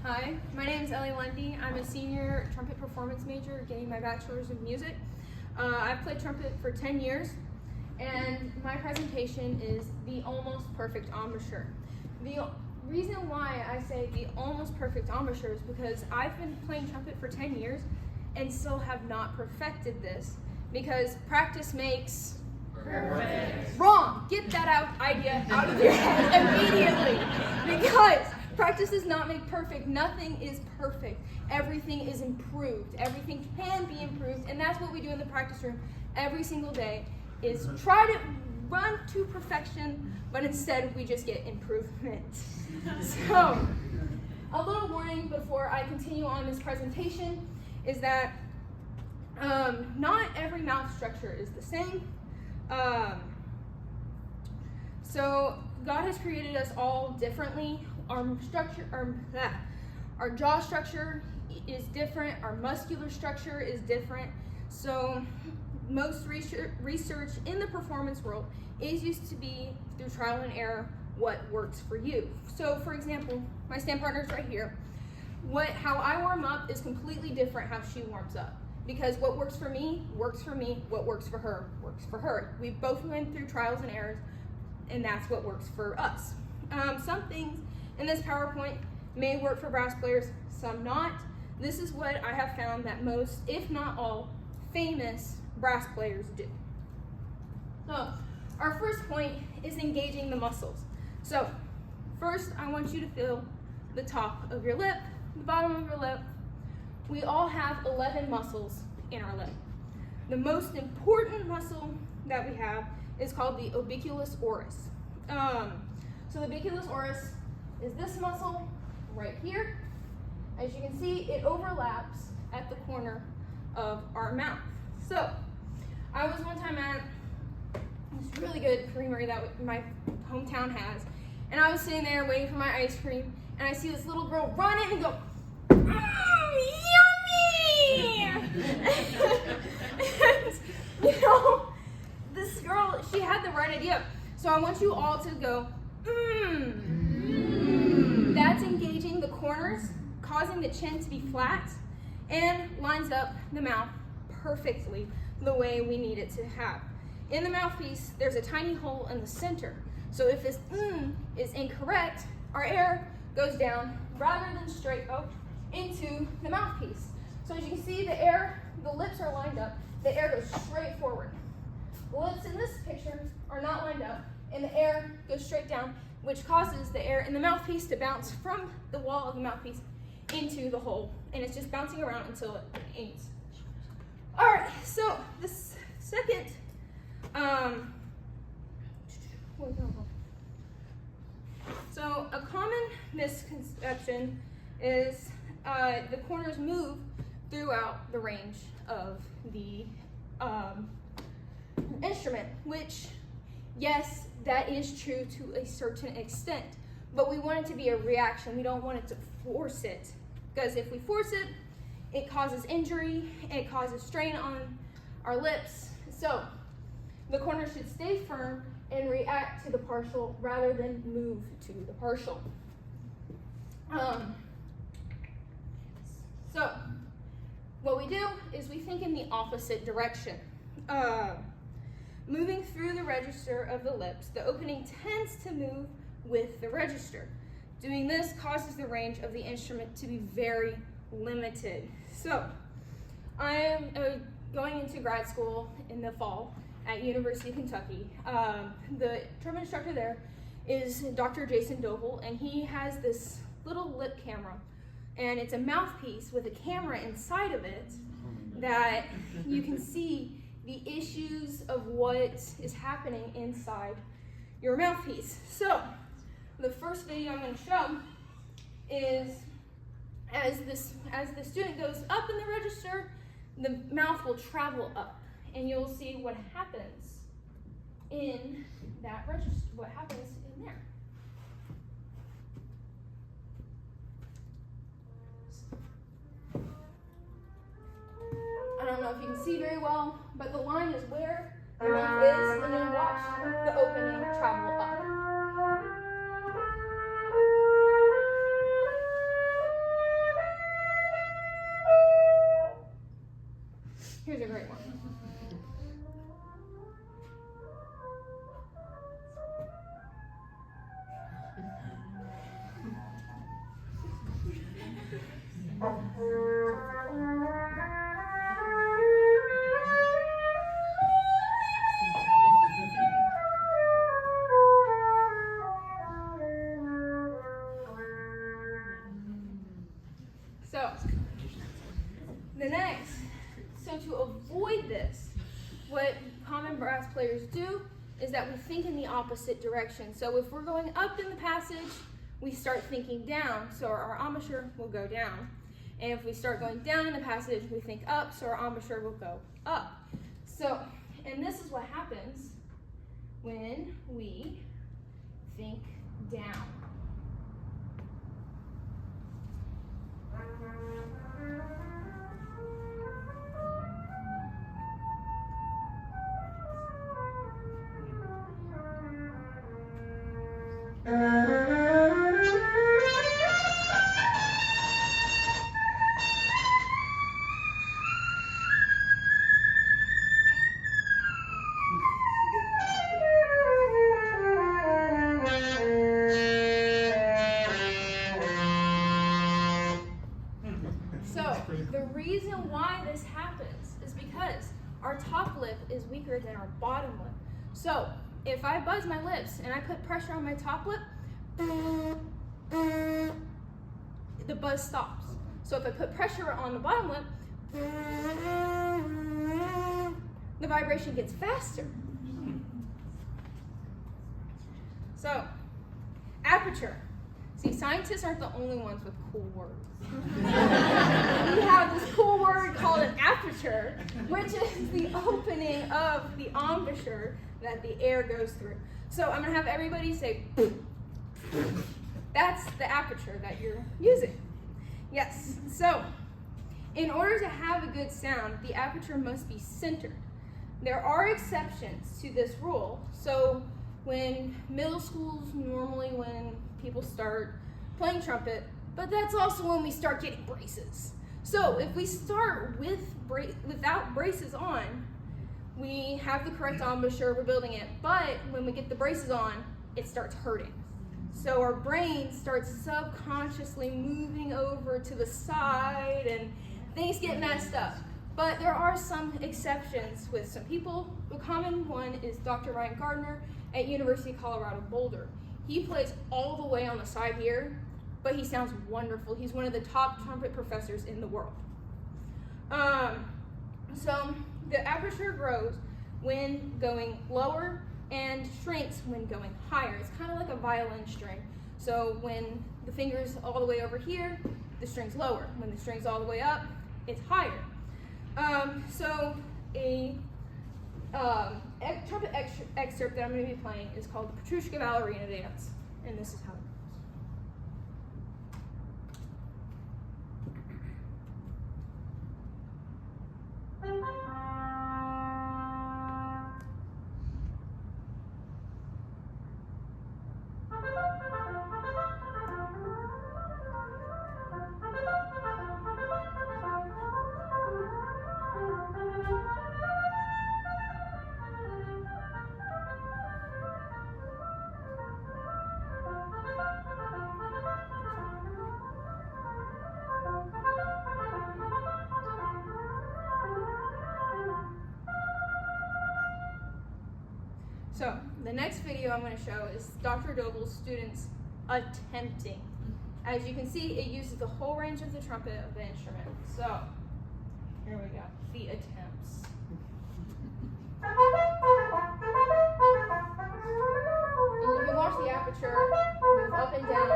Hi, my name is Ellie Lundy. I'm a senior trumpet performance major getting my bachelor's in music. I've played trumpet for 10 years, and my presentation is the almost perfect embouchure. The reason why I say the almost perfect embouchure is because I've been playing trumpet for 10 years and still have not perfected this, because practice makes perfect. Wrong! Get that idea out of your head immediately, because practice does not make perfect. Nothing is perfect. Everything is improved. Everything can be improved, and that's what we do in the practice room every single day, is try to run to perfection, but instead we just get improvement. So, a little warning before I continue on this presentation is that not every mouth structure is the same. So God has created us all differently. Our jaw structure is different. Our muscular structure is different. So most research in the performance world is used to be through trial and error what works for you. So for example, my stand partner's right here. How I warm up is completely different how she warms up, because what works for me, works for me. What works for her, works for her. We both went through trials and errors, and that's what works for us. Some things in this PowerPoint may work for brass players, some not. This is what I have found that most, if not all, famous brass players do. So, our first point is engaging the muscles. So, first I want you to feel the top of your lip, the bottom of your lip. We all have 11 muscles in our lip. The most important muscle that we have is called the obiculus oris. So the obiculus oris is this muscle right here. As you can see, it overlaps at the corner of our mouth. So I was one time at this really good creamery that my hometown has, and I was sitting there waiting for my ice cream, and I see this little girl run in and go, yummy! And, you know, this girl, she had the right idea. So I want you all to go, That's engaging the corners, causing the chin to be flat, and lines up the mouth perfectly the way we need it to have. In the mouthpiece, there's a tiny hole in the center. So if this is incorrect, our air goes down rather than straight up into the mouthpiece. So as you can see, the lips are lined up, the air goes straight forward. The lips in this picture are not lined up, and the air goes straight down, which causes the air in the mouthpiece to bounce from the wall of the mouthpiece into the hole, and it's just bouncing around until it ends. All right, so the second, so a common misconception is the corners move throughout the range of the instrument, which, yes, that is true to a certain extent, but we want it to be a reaction. We don't want it to force it, because if we force it, it causes injury, it causes strain on our lips. So the corner should stay firm and react to the partial rather than move to the partial. So what we do is we think in the opposite direction. Moving through the register of the lips, the opening tends to move with the register. Doing this causes the range of the instrument to be very limited. So, I am going into grad school in the fall at University of Kentucky. The trumpet instructor there is Dr. Jason Doble, and he has this little lip camera, and it's a mouthpiece with a camera inside of it that you can see the issues of what is happening inside your mouthpiece. So, the first video I'm going to show is as the student goes up in the register, the mouth will travel up, and you'll see what happens in that register, what happens in there. I don't know if you can see very well, but the line is where the mouth is, and then watch the opening travel up. So, the next, so to avoid this, what common brass players do is that we think in the opposite direction. So if we're going up in the passage, we start thinking down, so our embouchure will go down. And if we start going down in the passage, we think up, so our embouchure will go up. So, and this is what happens when we think down. The reason why this happens is because our top lip is weaker than our bottom lip. So if I buzz my lips and I put pressure on my top lip, the buzz stops. So if I put pressure on the bottom lip, the vibration gets faster. So, aperture. See, scientists aren't the only ones with cool words. We have this cool word called an aperture, which is the opening of the embouchure that the air goes through. So I'm gonna have everybody say, that's the aperture that you're using. Yes, so in order to have a good sound, the aperture must be centered. There are exceptions to this rule. So when middle schools, normally when people start playing trumpet, but that's also when we start getting braces. So if we start without braces on, we have the correct embouchure, we're building it, but when we get the braces on, it starts hurting. So our brain starts subconsciously moving over to the side and things get messed up. But there are some exceptions with some people. The common one is Dr. Ryan Gardner at University of Colorado Boulder. He plays all the way on the side here, but he sounds wonderful. He's one of the top trumpet professors in the world. So the aperture grows when going lower and shrinks when going higher. It's kind of like a violin string. So when the finger's all the way over here, the string's lower. When the string's all the way up, it's higher. So a trumpet excerpt that I'm going to be playing is called the Petrushka Ballerina Dance, and this is how it goes. So the next video I'm going to show is Dr. Doble's students attempting. As you can see, it uses the whole range of the trumpet of the instrument. So here we go, the attempts. And you can watch the aperture move up and down,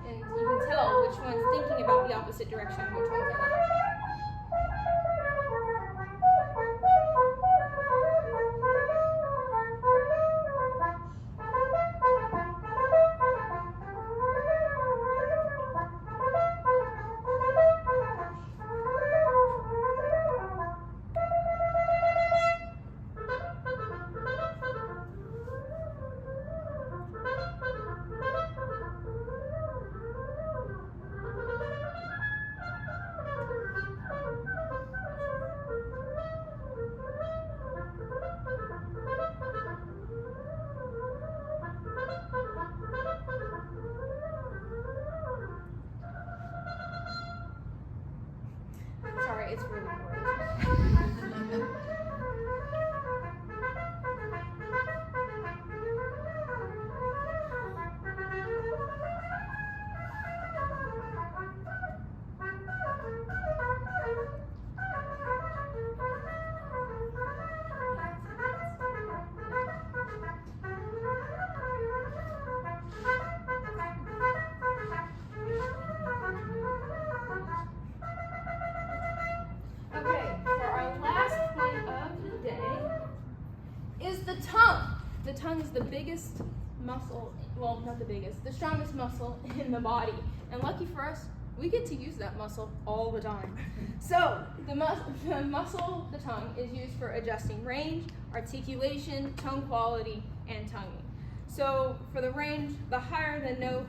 and you can tell which one's thinking about the opposite direction and which one's not. Sorry, it's really boring. the tongue is the biggest muscle, well, not the biggest, the strongest muscle in the body. And lucky for us, we get to use that muscle all the time. So the muscle, the tongue, is used for adjusting range, articulation, tone quality, and tonguing. So for the range, the higher the note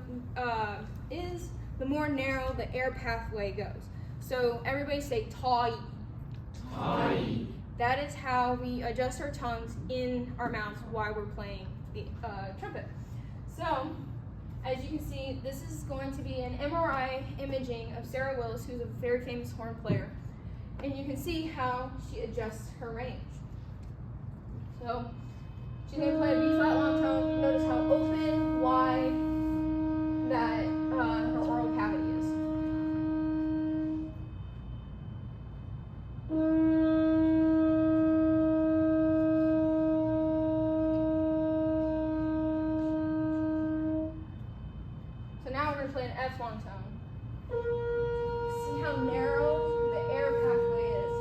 is, the more narrow the air pathway goes. So everybody say tai. Tai. That is how we adjust our tongues in our mouths while we're playing the trumpet. So, as you can see, this is going to be an MRI imaging of Sarah Willis, who's a very famous horn player. And you can see how she adjusts her range. So, she's going to play a B flat long tone. Notice how open, wide that her oral cavity is. So now we're going to play an F long tone. See how narrow the air pathway is.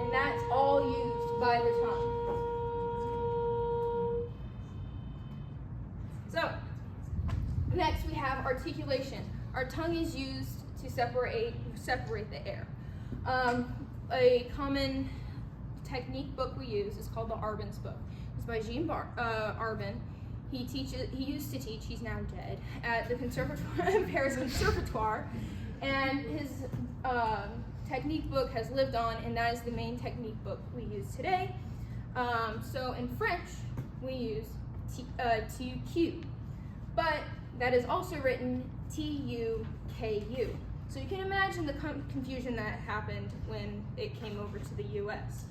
And that's all used by the tongue. So, next we have articulation. Our tongue is used to separate the air. A common technique book we use is called the Arbin's book. It's by Jean Arbin. He used to teach, he's now dead, at the Paris Conservatoire, and his technique book has lived on, and that is the main technique book we use today. So in French, we use TUQ, but that is also written TUKU. So you can imagine the confusion that happened when it came over to the US.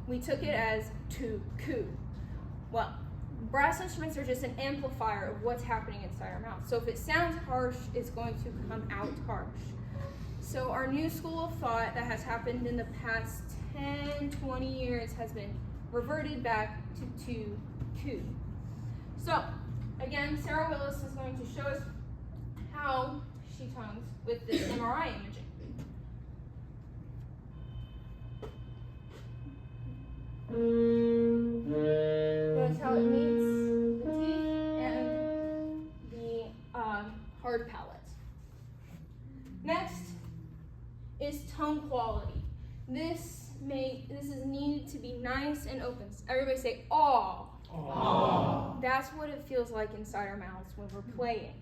We took it as tu-ku. Well, brass instruments are just an amplifier of what's happening inside our mouth. So if it sounds harsh, it's going to come out harsh. So our new school of thought that has happened in the past 10, 20 years has been reverted back to tu-ku. So again, Sarah Willis is going to show us how she tongues with this MRI imaging. Notice how it meets the teeth and the hard palate. Next is tone quality. This is needed to be nice and open. Everybody say aw. Aww. That's what it feels like inside our mouths when we're playing.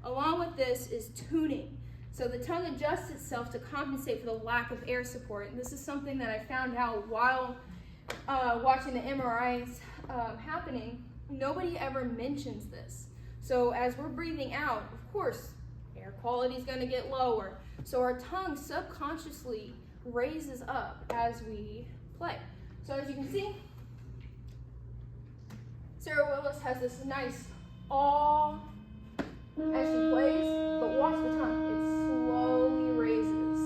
Along with this is tuning. So the tongue adjusts itself to compensate for the lack of air support. And this is something that I found out while watching the MRIs happening. Nobody ever mentions this. So as we're breathing out, of course, air quality is going to get lower. So our tongue subconsciously raises up as we play. So as you can see, Sarah Willis has this nice aw as she plays, but watch the tongue. It slowly raises.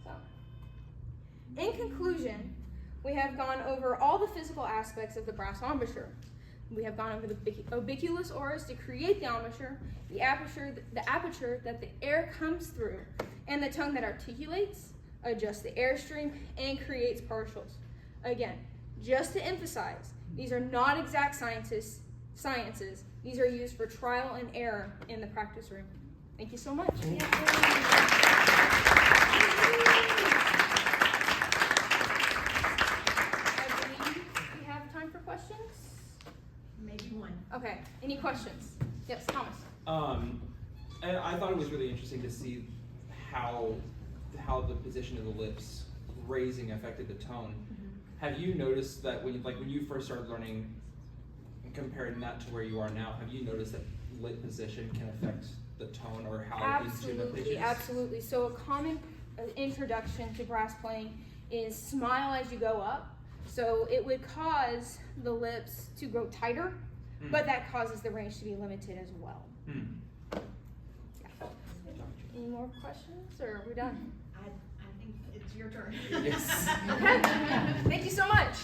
So, in conclusion, we have gone over all the physical aspects of the brass embouchure. We have gone over the obiculus oris to create the embouchure, the aperture that the air comes through, and the tongue that articulates, adjusts the airstream, and creates partials. Again, just to emphasize, these are not exact sciences. These are used for trial and error in the practice room. Thank you so much. I believe we have time for questions. Maybe one. Okay, any questions? Yes, Thomas. And I thought it was really interesting to see how the position of the lips raising affected the tone. Have you noticed that when you first started learning, comparing that to where you are now, have you noticed that lip position can affect the tone or how the instrument pitches? Absolutely. So a common introduction to brass playing is smile as you go up. So it would cause the lips to grow tighter, but that causes the range to be limited as well. Yeah. Any more questions, or are we done? I think it's your turn. Yes. Okay. Thank you so much.